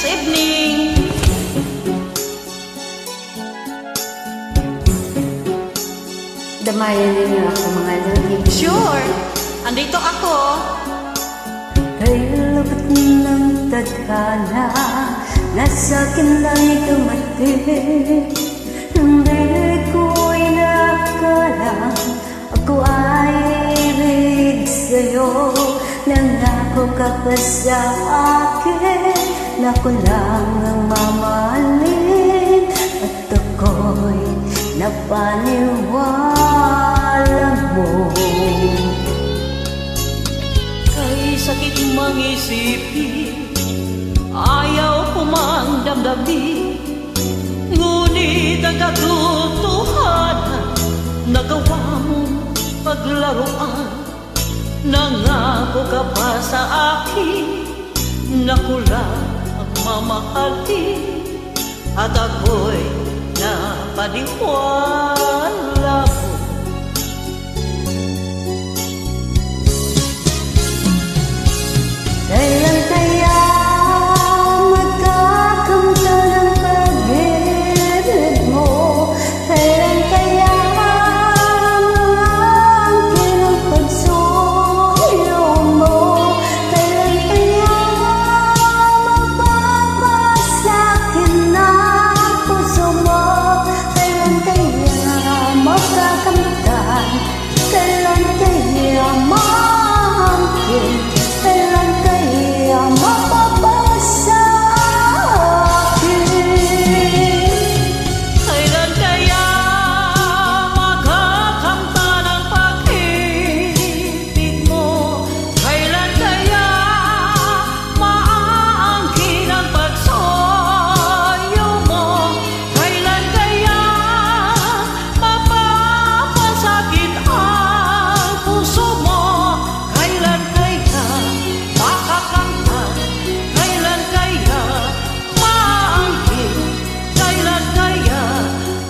evening. Damayan ninyo ako mga lodi. Sure, andito ako. Kay lubot ng tadhana, nasa akin lang dumating. Hindi ko'y nakala, ako ay ibig sa'yo. Nangako ka pa sa akin, na ko lang ang mamahalin. At ako'y napaniwala mo. Kay sakit mang isipin, ayaw ko mang damdamin. Ngunit ang katotohanan, nagawa mong paglaruan. Nangako ka pa sa akin, na ko lang ang mamahalin. At ako'y napaniwala mo. Kailan kaya magkakamta ng pag-ibig mo? Kailan kaya maangkin ang pagsuyo mo? Kailan kaya mapapasakin ang puso mo? Kailan kaya magkakamtan? Kailan kaya maangkin? Kailan kaya mapapasakin? Kailan kaya magkakamtan ang pag-ibig mo? Kailan kaya maaangkin ang pagsoyo mo? Kailan kaya mapapasakit ang puso mo? Kailan kaya makakamtan? Kailan kaya maaangkin? Kailan kaya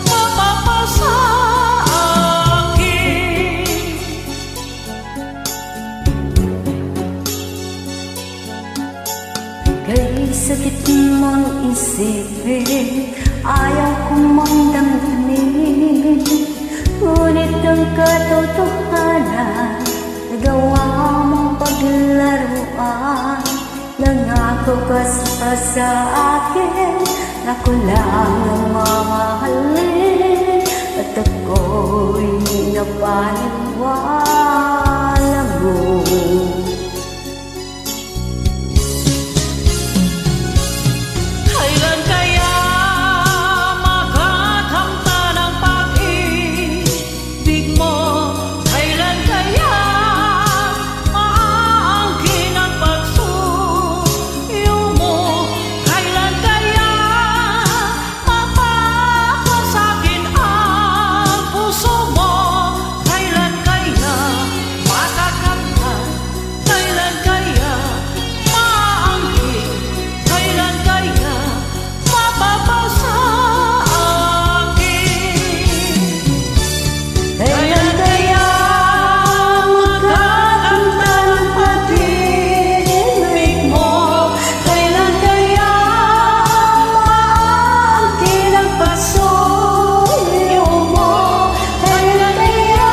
mapapasakin? Kay sakit mong isipin, ayaw ko mong damdamin. Ngunit ang katotohanan, nagawa mong paglaruan. Nangako ka pa sa akin, na ko lang ang mamahalin. At ako'y napaniwala mo. Kailan kaya magkakamtan ang pag-ibig mo? Kailan kaya maaangkin ang pagsuyo mo? Kailan kaya mapapasakit ang puso mo? Kailan kaya makakamtan? Kailan kaya maaangkin? Kailan kaya mapapasakin? Kailan kaya magkakamtan ang pag-ibig mo? Kailan kaya maangkin ang pagsuyo mo? Kailan kaya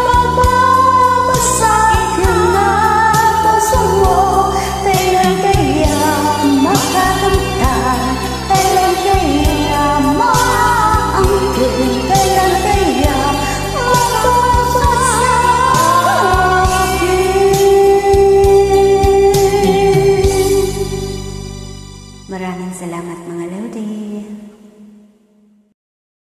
mapapasakin ang puso mo? Kailan kaya makakamtan? Kailan kaya maangkin? Kailan kaya mapapasakin? Maraming salamat mga lodi.